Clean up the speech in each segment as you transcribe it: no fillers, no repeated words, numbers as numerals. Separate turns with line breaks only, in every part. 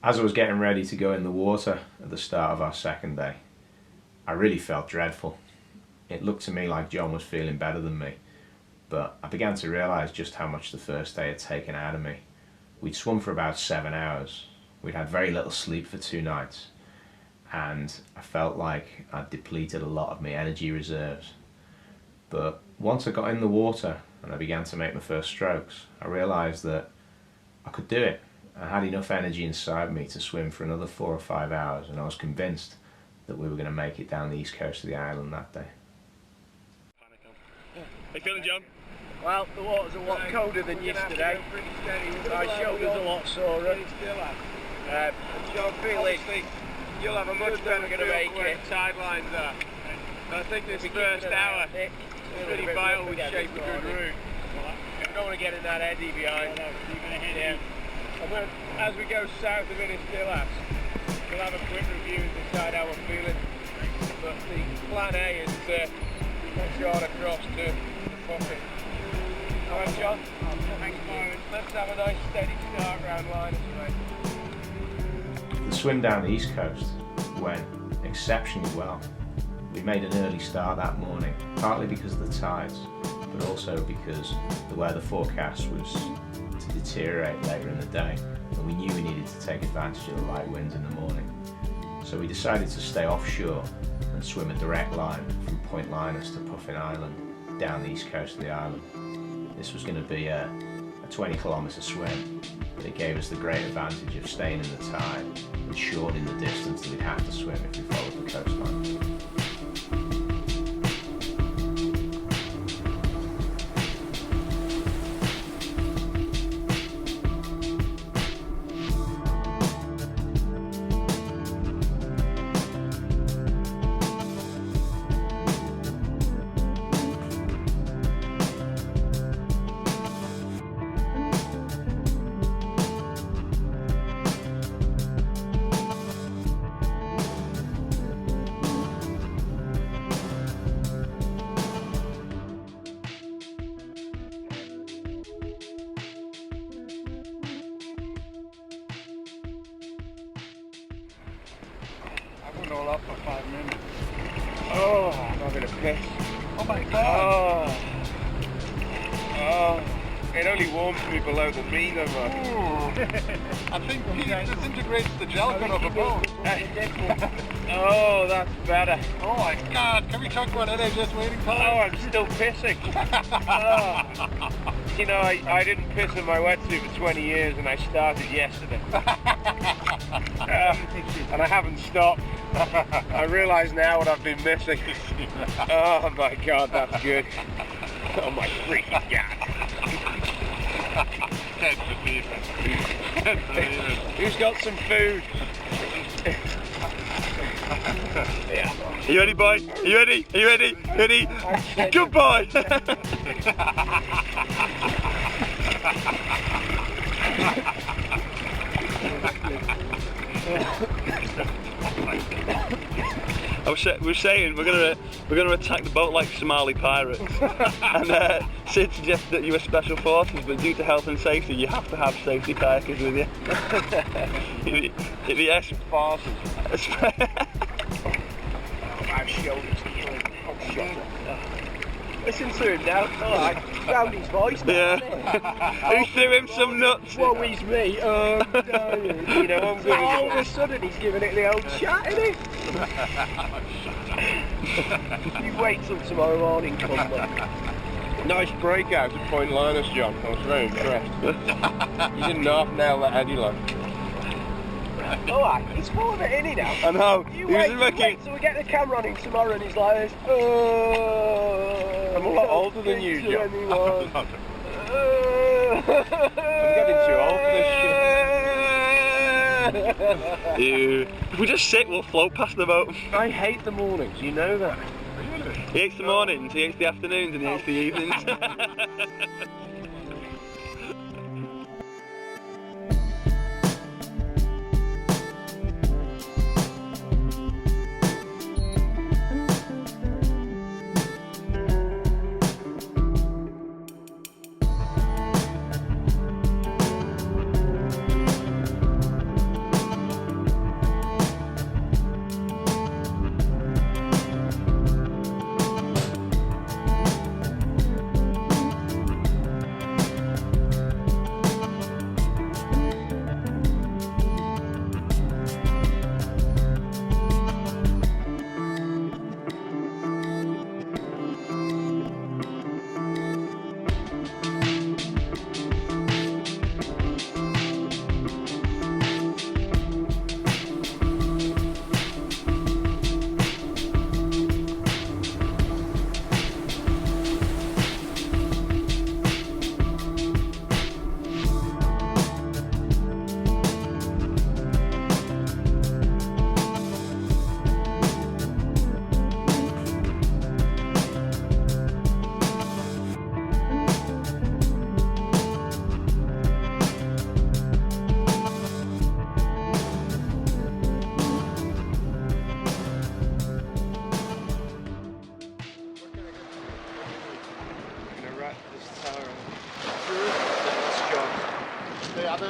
As I was getting ready to go in the water at the start of our second day, I really felt dreadful. It looked to me like John was feeling better than me, but I began to realise just how much the first day had taken out of me. We'd swum for about 7 hours, we'd had very little sleep for 2 nights, and I felt like I'd depleted a lot of my energy reserves. But once I got in the water and I began to make my first strokes, I realised that I could do it. I had enough energy inside me to swim for another 4 or 5 hours, and I was convinced that we were going to make it down the east coast of the island that day.
How you feeling, John?
Well, the water's a lot colder than yesterday. My shoulder's a lot sorer. I'm feeling
You'll have a much better feel where the tide lines are. I think this first hour is pretty vital with shaping a good route.
I don't want to get in that eddy behind.
Yeah. As we go south of Innisfillas, we'll have a quick review and decide how we're feeling. But the plan A is to push on across to the pocket. Alright, John? Thanks, Byron. Let's have a nice steady start round line as
The swim down the east coast went exceptionally well. We made an early start that morning, partly because of the tides, but also because the weather forecast was to deteriorate later in the day, and we knew we needed to take advantage of the light winds in the morning. So we decided to stay offshore and swim a direct line from Point Linus to Puffin Island down the east coast of the island. This was going to be a 20-kilometre swim, but it gave us the great advantage of staying in the tide and shortening the distance that we'd have to swim if we followed the coastline.
all up for 5 minutes.
Oh, I'm having a piss.
Oh my god!
Oh, it only warms me below the knee though,
I think he disintegrates the gelatin of the boat.
Oh, that's better.
Oh my god, can we talk about NHS waiting time?
Oh, I'm still pissing. Oh. You know, I didn't piss in my wetsuit for 20 years and I started yesterday. And I haven't stopped. I realise now what I've been missing. Oh my god, that's good. Oh my freaking god. Who's got some food?
Yeah. Are you ready, boy? Are you ready? Are you ready? Ready? Good boy! We're saying we're gonna attack the boat like Somali pirates, and Sid suggested that you were special forces, but due to health and safety, you have to have safety kayakers with you. The S forces.
My shoulder's healing. Oh, shut up. Listen to him now. Oh, I found his voice now.
Yeah. Who threw him some nuts?
Woe is me. Oh, no. You know, I'm good. All of a sudden he's giving it the old chat, isn't he? You wait till tomorrow morning, come on.
Nice breakout at Point Linus, John. I was very impressed. You didn't half nail that Eddie line.
Alright, he's full of it, isn't he now?
I know.
You wait till we get the camera on him tomorrow and he's like this.
I'm a lot older than you, John.
I'm
getting too old for this
shit. If we just sit, we'll float past the boat.
I hate the mornings, you know that.
He hates the mornings, he hates the afternoons, and he hates the evenings.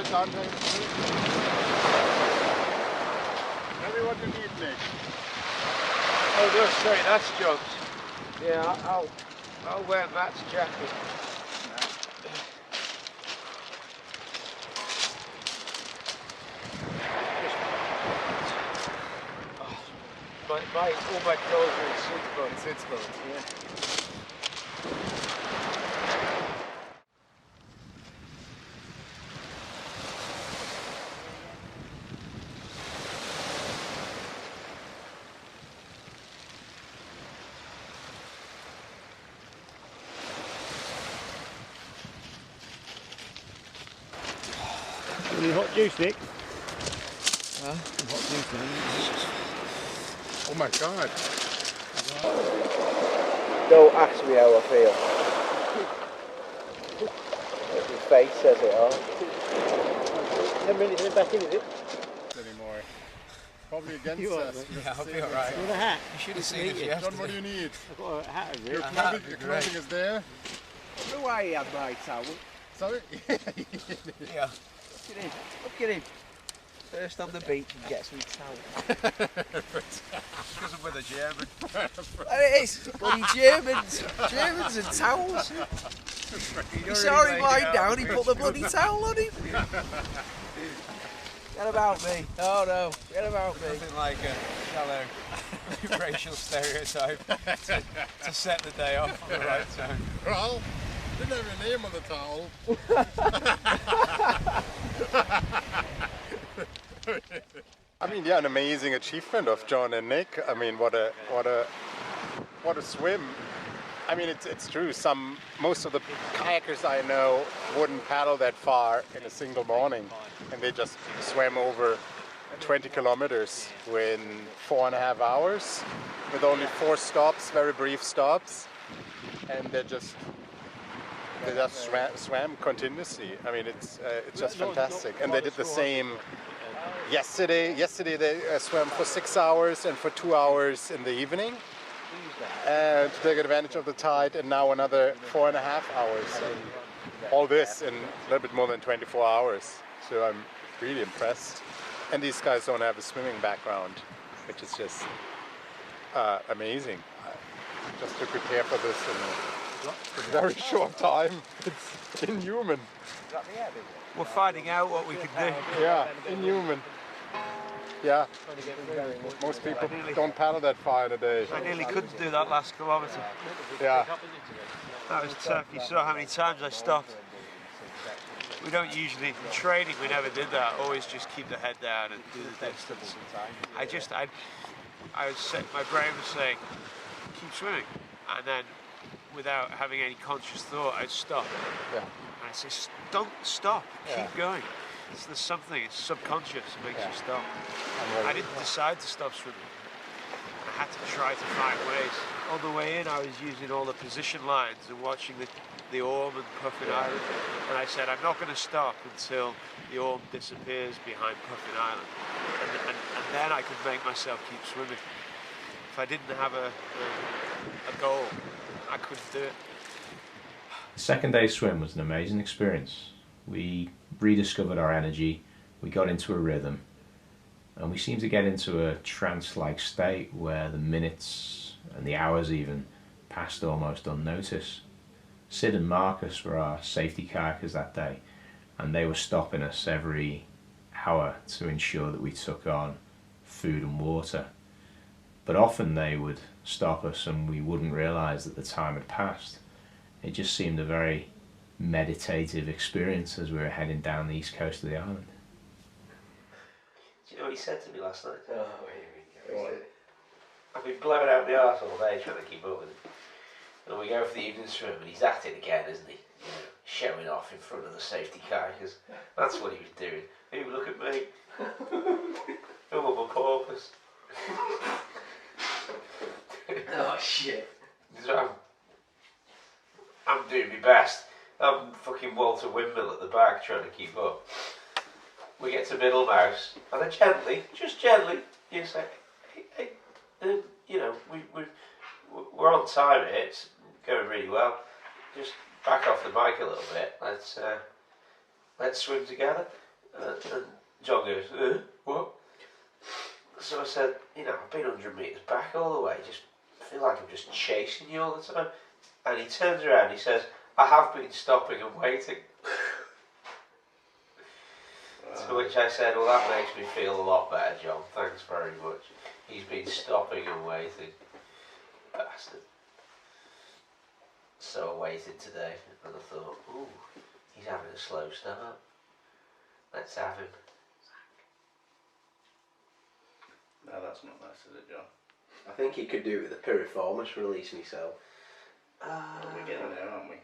it down. Tell me what you need, Nick.
Oh no, sorry, that's jumped. Yeah, I'll wear Matt's jacket. All my clothes are in seat boats.
Sits boat.
Yeah.
Any hot juice, Nick?
Oh my God.
Don't ask me how I feel. Your face says it all. 10 minutes and back in, is it?
Anymore. Probably against us.
Yeah, I'll be alright.
With a hat?
You should have seen it yesterday.
John, what do you need?
I've got a hat over
Your
it.
clothing is there.
No way he had my towel.
Sorry?
Yeah.
Look at him. Look at him. First on the beach and gets me towel.
Because I'm with a German.
And it is. Bloody Germans. Germans and towels. He saw him lying down, he put the bloody towel on him. Forget about me. Oh no, forget about me.
Nothing like a shallow racial stereotype to set the day off on the right tone.
Well, didn't have your name on the towel. I mean, yeah, an amazing achievement of John and Nick. I mean, what a swim. I mean, it's true. Most of the kayakers I know wouldn't paddle that far in a single morning, and they just swam over 20 kilometers in 4.5 hours with only 4 stops, very brief stops, and they just swam continuously. I mean, it's just fantastic. And they did the same yesterday. Yesterday they swam for 6 hours and for 2 hours in the evening, and to take advantage of the tide, and now another 4.5 hours. And all this in a little bit more than 24 hours. So I'm really impressed. And these guys don't have a swimming background, which is just amazing. Just to prepare for this in a very short time, it's inhuman.
We're finding out what we can do.
Yeah, inhuman. Yeah, most people don't paddle that far in a day.
I nearly couldn't do that last kilometre.
Yeah.
That was tough. You saw how many times I stopped. We don't usually, in training, we never did that. Always just keep the head down and do the distance. My brain was saying, keep swimming. And then, without having any conscious thought, I'd stop.
Yeah.
And I'd say, don't stop, keep going. There's something, it's subconscious, it makes you stop. I didn't decide to stop swimming. I had to try to find ways. On the way in, I was using all the position lines and watching the Orme and Puffin Island. And I said, I'm not going to stop until the Orme disappears behind Puffin Island. And then I could make myself keep swimming. If I didn't have a goal, I couldn't do it.
The second day's swim was an amazing experience. We rediscovered our energy, we got into a rhythm, and we seemed to get into a trance-like state where the minutes and the hours even passed almost unnoticed. Sid and Marcus were our safety kayakers that day, and they were stopping us every hour to ensure that we took on food and water. But often they would stop us and we wouldn't realise that the time had passed. It just seemed a very meditative experience as we were heading down the east coast of the island.
Do you know what he said to me last night? Oh, here we go. I've been blowing out my arse all day trying to keep up with him. And we go for the evening swim and he's at it again, isn't he? You know, showing off in front of the safety kayakers. That's what he was doing. Hey, look at me. I'm a porpoise.
Oh shit.
So I'm doing my best. I'm fucking Walter Windmill at the back trying to keep up. We get to Middlemouse and I gently, just gently, you say, hey, you know, we're on time here, it's going really well. Just back off the bike a little bit, let's swim together. And John goes, what? So I said, you know, I've been 100 metres back all the way, just feel like I'm just chasing you all the time. And he turns around and he says, I have been stopping and waiting. To which I said, well, that makes me feel a lot better, John, thanks very much. He's been stopping and waiting. Bastard. So I waited today and I thought, ooh, he's having a slow start. Let's have him.
No, that's not nice, is it, John?
I think he could do it with a piriformis release myself.
We're getting there, aren't we?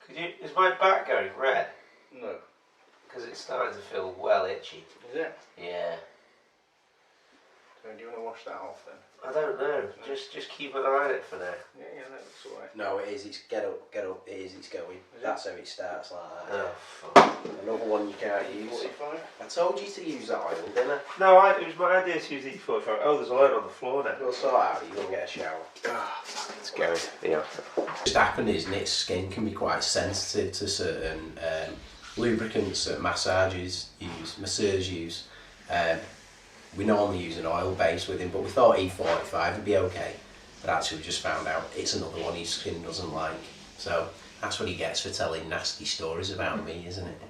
Could you? Is my back going red?
No.
Because it's starting to feel well itchy.
Is it?
Yeah.
So do you want to wash that off then?
I don't know. Just keep an eye on it for now.
Yeah, that looks alright.
No, it is. It's get up. It is. It's going. That's how it starts like that.
Oh, fuck.
Another one you can't use.
45?
I told you to use that oil, didn't I?
No, it was my idea to use E45. Oh, there's a load on the floor now.
We'll sort out. You go get a shower.
It's going. Yeah.
What's happened is its skin can be quite sensitive to certain lubricants that massages use. We normally use an oil base with him, but we thought E45 would be okay. But actually we just found out it's another one his skin doesn't like. So that's what he gets for telling nasty stories about me, isn't it?